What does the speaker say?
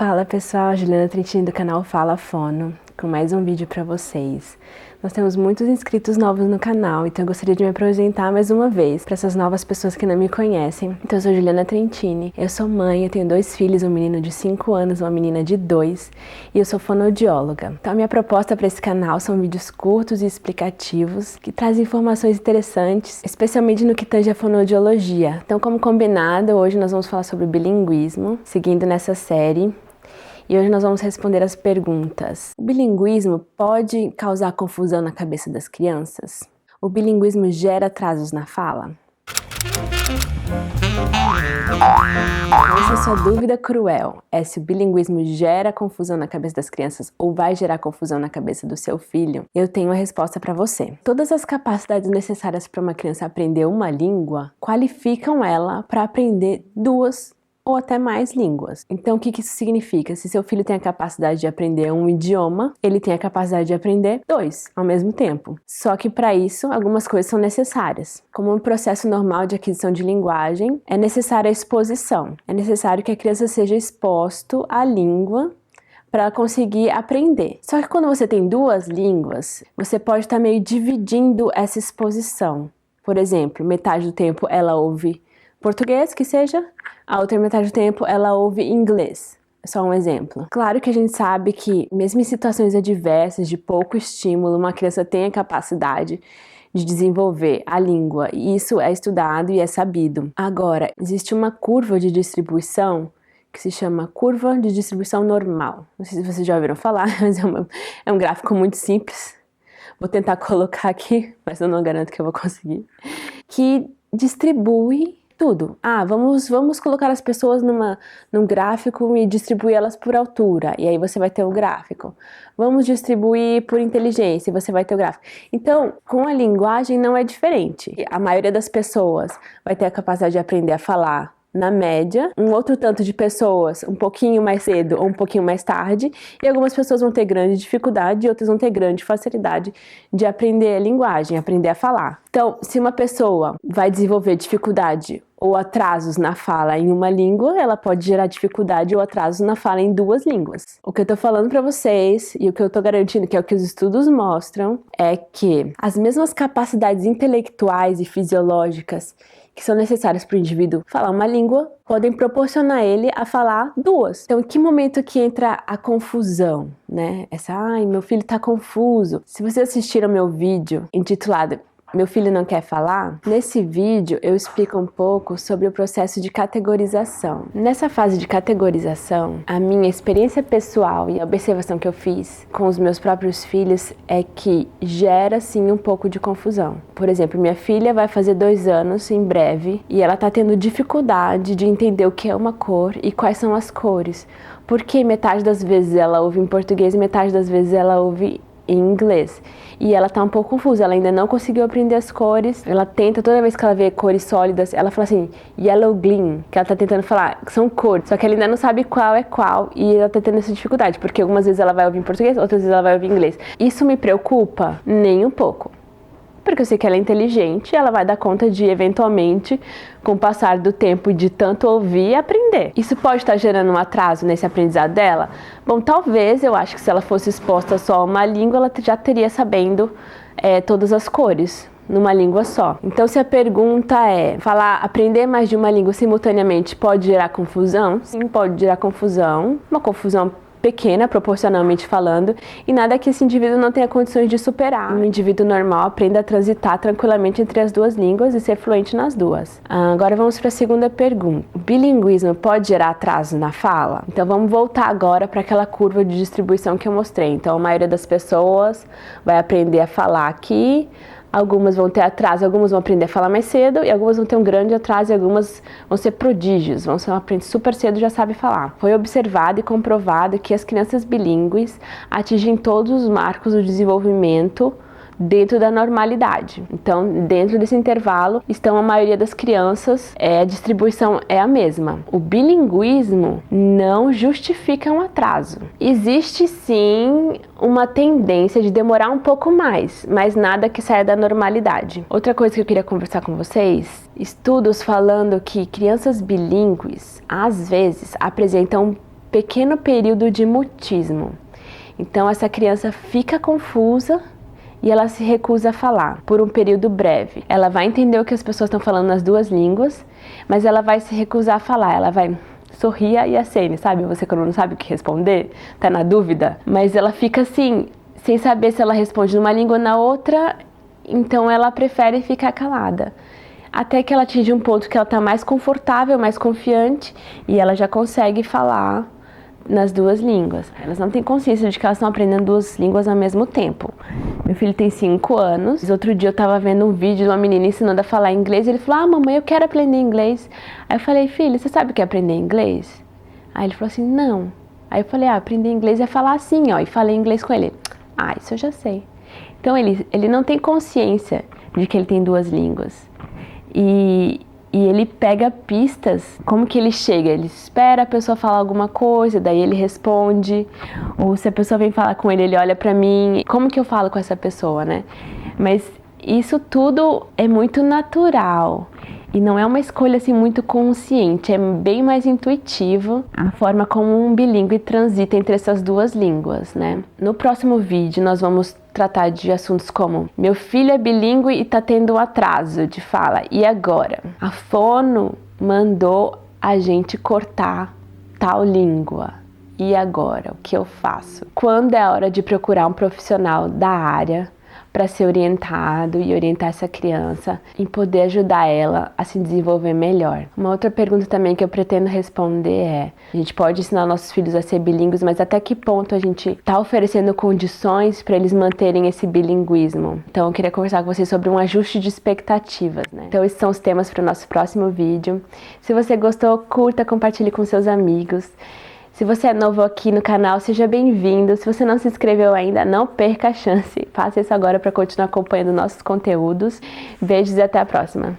Fala pessoal, Juliana Trentini do canal Fala Fono, com mais um vídeo para vocês. Nós temos muitos inscritos novos no canal, então eu gostaria de me apresentar mais uma vez para essas novas pessoas que não me conhecem. Então eu sou Juliana Trentini, eu sou mãe, eu tenho 2 filhos, um menino de 5 anos e uma menina de 2, e eu sou fonoaudióloga. Então a minha proposta para esse canal são vídeos curtos e explicativos, que trazem informações interessantes, especialmente no que tange a fonoaudiologia. Então, como combinado, hoje nós vamos falar sobre bilinguismo, seguindo nessa série. E hoje nós vamos responder as perguntas. O bilinguismo pode causar confusão na cabeça das crianças? O bilinguismo gera atrasos na fala? Essa é a sua dúvida cruel, é se o bilinguismo gera confusão na cabeça das crianças ou vai gerar confusão na cabeça do seu filho? Eu tenho a resposta para você. Todas as capacidades necessárias para uma criança aprender uma língua qualificam ela para aprender 2 ou até mais línguas. Então, o que isso significa? Se seu filho tem a capacidade de aprender um idioma, ele tem a capacidade de aprender 2 ao mesmo tempo. Só que para isso, algumas coisas são necessárias. Como um processo normal de aquisição de linguagem, é necessária a exposição. É necessário que a criança seja exposto à língua para conseguir aprender. Só que quando você tem 2 línguas, você pode estar meio dividindo essa exposição. Por exemplo, metade do tempo ela ouve português, que seja, a outra metade do tempo ela ouve inglês. É só um exemplo. Claro que a gente sabe que, mesmo em situações adversas, de pouco estímulo, uma criança tem a capacidade de desenvolver a língua, e isso é estudado e é sabido. Agora, existe uma curva de distribuição que se chama curva de distribuição normal. Não sei se vocês já ouviram falar, mas é um gráfico muito simples. Vou tentar colocar aqui, mas eu não garanto que eu vou conseguir. Que distribui tudo. Vamos colocar as pessoas num gráfico e distribuir elas por altura, e aí você vai ter o gráfico. Vamos distribuir por inteligência, e você vai ter o gráfico. Então, com a linguagem não é diferente. A maioria das pessoas vai ter a capacidade de aprender a falar na média, um outro tanto de pessoas um pouquinho mais cedo ou um pouquinho mais tarde, e algumas pessoas vão ter grande dificuldade e outras vão ter grande facilidade de aprender a linguagem, aprender a falar. Então, se uma pessoa vai desenvolver dificuldade ou atrasos na fala em uma língua, ela pode gerar dificuldade ou atrasos na fala em 2 línguas. O que eu tô falando para vocês, e o que eu tô garantindo, que é o que os estudos mostram, é que as mesmas capacidades intelectuais e fisiológicas que são necessárias para o indivíduo falar uma língua, podem proporcionar ele a falar 2. Então, em que momento que entra a confusão, né? Meu filho tá confuso. Se vocês assistiram meu vídeo intitulado Meu Filho Não Quer Falar, nesse vídeo eu explico um pouco sobre o processo de categorização. Nessa fase de categorização, a minha experiência pessoal e a observação que eu fiz com os meus próprios filhos é que gera sim um pouco de confusão. Por exemplo, minha filha vai fazer 2 anos em breve e ela tá tendo dificuldade de entender o que é uma cor e quais são as cores, porque metade das vezes ela ouve em português e metade das vezes ela ouve em inglês. E ela tá um pouco confusa, ela ainda não conseguiu aprender as cores. Ela tenta, toda vez que ela vê cores sólidas, ela fala assim, yellow gleam, que ela tá tentando falar, que são cores, só que ela ainda não sabe qual é qual, e ela tá tendo essa dificuldade, porque algumas vezes ela vai ouvir em português, outras vezes ela vai ouvir em inglês. Isso me preocupa? Nem um pouco. Porque eu sei que ela é inteligente, ela vai dar conta de, eventualmente, com o passar do tempo de tanto ouvir, aprender. Isso pode estar gerando um atraso nesse aprendizado dela? Bom, talvez, eu acho que se ela fosse exposta só a uma língua, ela já teria sabendo todas as cores numa língua só. Então, se a pergunta é, aprender mais de uma língua simultaneamente pode gerar confusão? Sim, pode gerar confusão, uma confusão pequena, proporcionalmente falando, e nada que esse indivíduo não tenha condições de superar. Um indivíduo normal aprenda a transitar tranquilamente entre as 2 línguas e ser fluente nas 2. Agora vamos para a segunda pergunta. O bilinguismo pode gerar atraso na fala? Então vamos voltar agora para aquela curva de distribuição que eu mostrei. Então a maioria das pessoas vai aprender a falar aqui, algumas vão ter atraso, algumas vão aprender a falar mais cedo, e algumas vão ter um grande atraso, e algumas vão ser prodígios, vão aprender super cedo e já sabem falar. Foi observado e comprovado que as crianças bilíngues atingem todos os marcos do desenvolvimento dentro da normalidade. Então, dentro desse intervalo, estão a maioria das crianças, a distribuição é a mesma. O bilinguismo não justifica um atraso. Existe sim uma tendência de demorar um pouco mais, mas nada que saia da normalidade. Outra coisa que eu queria conversar com vocês, estudos falando que crianças bilíngues, às vezes, apresentam pequeno período de mutismo. Então essa criança fica confusa e ela se recusa a falar por um período breve. Ela vai entender o que as pessoas estão falando nas duas línguas, mas ela vai se recusar a falar. Ela vai sorrir e acene, sabe? Você quando não sabe o que responder, tá na dúvida, mas ela fica assim, sem saber se ela responde numa língua ou na outra, então ela prefere ficar calada. Até que ela atinge um ponto que ela tá mais confortável, mais confiante, e ela já consegue falar nas duas línguas. Elas não têm consciência de que elas estão aprendendo duas línguas ao mesmo tempo. Meu filho tem 5 anos. Outro dia eu tava vendo um vídeo de uma menina ensinando a falar inglês. Ele falou, mamãe, eu quero aprender inglês. Aí eu falei, filho, você sabe o que é aprender inglês? Aí ele falou assim, não. Aí eu falei, aprender inglês é falar assim, ó. E falei inglês com ele. Isso eu já sei. Então ele não tem consciência de que ele tem duas línguas. E ele pega pistas, como que ele chega? Ele espera a pessoa falar alguma coisa, daí ele responde. Ou se a pessoa vem falar com ele, ele olha pra mim. Como que eu falo com essa pessoa, né? Mas isso tudo é muito natural. E não é uma escolha assim muito consciente, é bem mais intuitivo a forma como um bilíngue transita entre essas duas línguas, né? No próximo vídeo nós vamos tratar de assuntos como meu filho é bilíngue e tá tendo um atraso de fala, e agora? A fono mandou a gente cortar tal língua, e agora? O que eu faço? Quando é a hora de procurar um profissional da área para ser orientado e orientar essa criança e poder ajudar ela a se desenvolver melhor. Uma outra pergunta também que eu pretendo responder é: a gente pode ensinar nossos filhos a ser bilíngues, mas até que ponto a gente está oferecendo condições para eles manterem esse bilinguismo? Então eu queria conversar com vocês sobre um ajuste de expectativas, né? Então esses são os temas para o nosso próximo vídeo. Se você gostou, curta, compartilhe com seus amigos. Se você é novo aqui no canal, seja bem-vindo. Se você não se inscreveu ainda, não perca a chance. Faça isso agora para continuar acompanhando nossos conteúdos. Beijos e até a próxima.